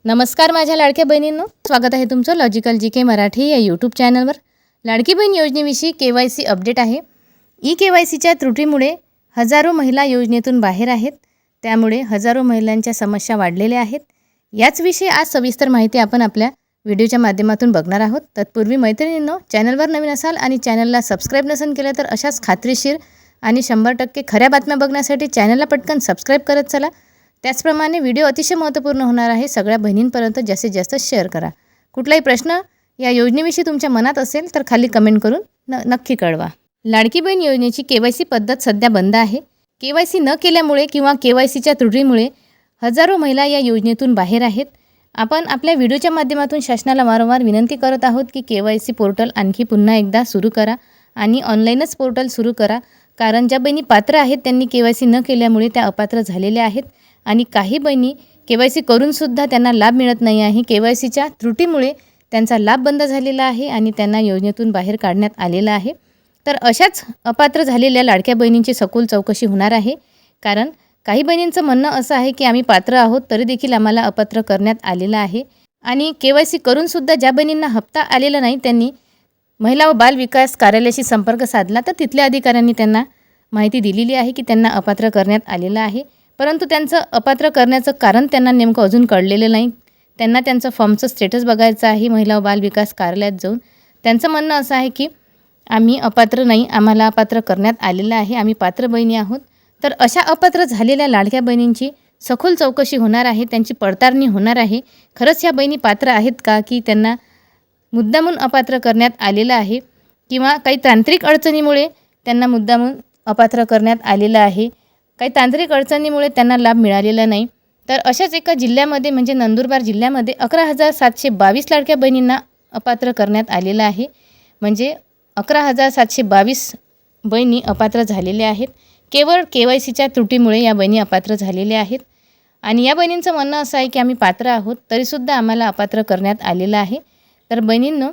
नमस्कार माझ्या लाडक्या बहिणींनो, स्वागत आहे तुमचं लॉजिकल जी के मराठी या यूट्यूब चॅनलवर। लाडकी बहीण योजनेविषयी KYC अपडेट आहे। KYCच्या त्रुटीमुळे हजारो महिला योजनेतून बाहेर आहेत। त्यामुळे हजारो महिलांच्या समस्या वाढलेल्या आहेत। याचविषयी आज सविस्तर माहिती आपण आपल्या व्हिडिओच्या माध्यमातून बघणार आहोत। तत्पूर्वी मैत्रिणींनो, चॅनलवर नवीन असाल आणि चॅनलला सबस्क्राइब नसेल केलं तर अशाच खात्रीशीर आणि 100% खऱ्या बातम्या बघण्यासाठी चॅनलला पटकन सबस्क्राइब करत चला। त्याचप्रमाणे व्हिडिओ अतिशय महत्त्वपूर्ण होणार आहे। सगळ्या बहिणींपर्यंत जास्तीत जास्त शेअर करा। कुठलाही प्रश्न या योजनेविषयी तुमच्या मनात असेल तर खाली कमेंट करून नक्की कळवा। लाडकी बहीण योजनेची KYC पद्धत सध्या बंद आहे। KYC न केल्यामुळे किंवा KYCच्या त्रुटीमुळे हजारो महिला या योजनेतून बाहेर आहेत। आपण आपल्या व्हिडिओच्या माध्यमातून शासनाला वारंवार विनंती करत आहोत की KYC पोर्टल आणखी पुन्हा एकदा सुरू करा आणि ऑनलाईनच पोर्टल सुरू करा। कारण ज्या बहिणी पात्र आहेत त्यांनी KYC न केल्यामुळे त्या अपात्र झालेल्या आहेत आणि काही बहिणी KYC करूनसुद्धा त्यांना लाभ मिळत नाही आहे। KYCच्या त्रुटीमुळे त्यांचा लाभ बंद झालेला आहे आणि त्यांना योजनेतून बाहेर काढण्यात आलेलं आहे। तर अशाच अपात्र झालेल्या लाडक्या बहिणींची सखोल चौकशी होणार आहे। कारण काही बहिणींचं म्हणणं असं आहे की आम्ही पात्र आहोत तरी देखील आम्हाला अपात्र करण्यात आलेलं आहे आणि KYC करूनसुद्धा ज्या बहिणींना हप्ता आलेला नाही त्यांनी महिला व बाल विकास कार्यालयाशी संपर्क साधला तर तिथल्या अधिकाऱ्यांनी त्यांना माहिती दिलेली आहे की त्यांना अपात्र करण्यात आलेलं आहे। परंतु त्यांचं अपात्र करण्याचं कारण त्यांना नेमकं अजून कळलेलं नाही। त्यांना त्यांचं फॉर्मचं स्टेटस बघायचं आहे महिला व बाल विकास कार्यालयात जाऊन। त्यांचं म्हणणं असं आहे की आम्ही अपात्र नाही, आम्हाला अपात्र करण्यात आलेलं आहे, आम्ही पात्र बहिणी आहोत। तर अशा अपात्र झालेल्या लाडक्या बहिणींची सखोल चौकशी होणार आहे, त्यांची पडताळणी होणार आहे। खरंच ह्या बहिणी पात्र आहेत का की त्यांना मुद्दामून अपात्र करण्यात आलेलं आहे किंवा काही तांत्रिक अडचणीमुळे त्यांना मुद्दामून अपात्र करण्यात आलेलं आहे, काही तांत्रिक अडचणीमुळे त्यांना लाभ मिळालेला नाही। तर अशाच एका जिल्ह्यामध्ये म्हणजे नंदुरबार जिल्ह्यामध्ये 11,722 लाडक्या बहिणींना अपात्र करण्यात आलेलं आहे। म्हणजे 11,722 बहिणी अपात्र झालेल्या आहेत। केवळ KYCच्या त्रुटीमुळे या बहिणी अपात्र झालेल्या आहेत आणि या बहिणींचं म्हणणं असं आहे की आम्ही पात्र आहोत तरीसुद्धा आम्हाला अपात्र करण्यात आलेलं आहे। तर बहिणींनो,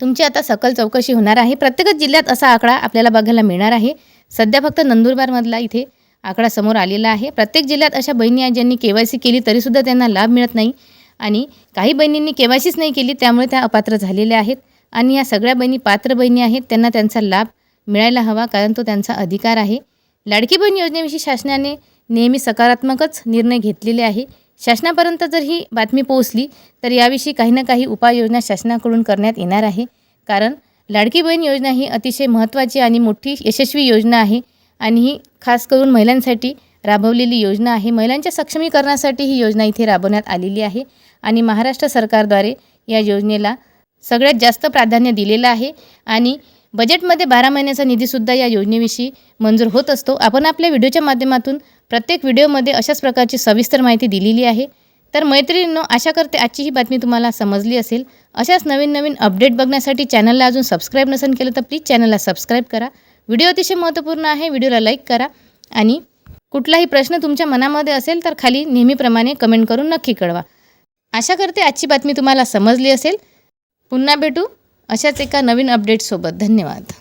तुमची आता सकल चौकशी होणार आहे। प्रत्येक जिल्ह्यात असा आकडा आपल्याला बघायला मिळणार आहे। सध्या फक्त नंदुरबारमधला इथे आकडा समोर आलेला आहे। प्रत्येक जिल्ह्यात अशा बहिणी आहेत ज्यांनी KYC केली तरीसुद्धा त्यांना लाभ मिळत नाही आणि काही बहिणींनी KYCच नाही केली त्यामुळे त्या अपात्र झालेल्या आहेत आणि या सगळ्या बहिणी पात्र बहिणी आहेत, त्यांना त्यांचा लाभ मिळायला हवा कारण तो त्यांचा अधिकार आहे। लाडकी बहीण योजनेविषयी शासनाने नेहमी सकारात्मकच निर्णय घेतलेले आहे। शासनापर्यंत जर ही बातमी पोहोचली तर याविषयी काही ना काही उपाययोजना शासनाकडून करण्यात येणार आहे। कारण लाडकी बहीण योजना ही अतिशय महत्त्वाची आणि मोठी यशस्वी योजना आहे आणि ही खास करून महिलांसाठी राबवलेली योजना आहे। महिलांच्या सक्षमीकरणासाठी ही योजना इथे राबवण्यात आलेली आहे आणि महाराष्ट्र सरकारद्वारे या योजनेला सगळ्यात जास्त प्राधान्य दिलेलं आहे आणि बजेटमध्ये 12 महिन्याचा निधीसुद्धा या योजनेविषयी मंजूर होत असतो। आपण आपल्या व्हिडिओच्या माध्यमातून प्रत्येक व्हिडिओमध्ये अशाच प्रकारची सविस्तर माहिती दिलेली आहे। तर मैत्रिणींनो, आशा करते आजची ही बातमी तुम्हाला समजली असेल। अशाच नवीन अपडेट बघण्यासाठी चॅनलला अजून सबस्क्राइब नसेल केलं तर प्लीज चॅनलला सबस्क्राइब करा। व्हिडिओ अतिशय महत्त्वपूर्ण आहे, व्हिडिओला लाईक करा आणि कुठलाही प्रश्न तुमच्या मनामध्ये असेल तर खाली नेहमीप्रमाणे कमेंट करून नक्की कळवा। आशा करते आजची बातमी तुम्हाला समजली असेल। पुन्हा भेटू अशाच एका नवीन अपडेटसोबत। धन्यवाद।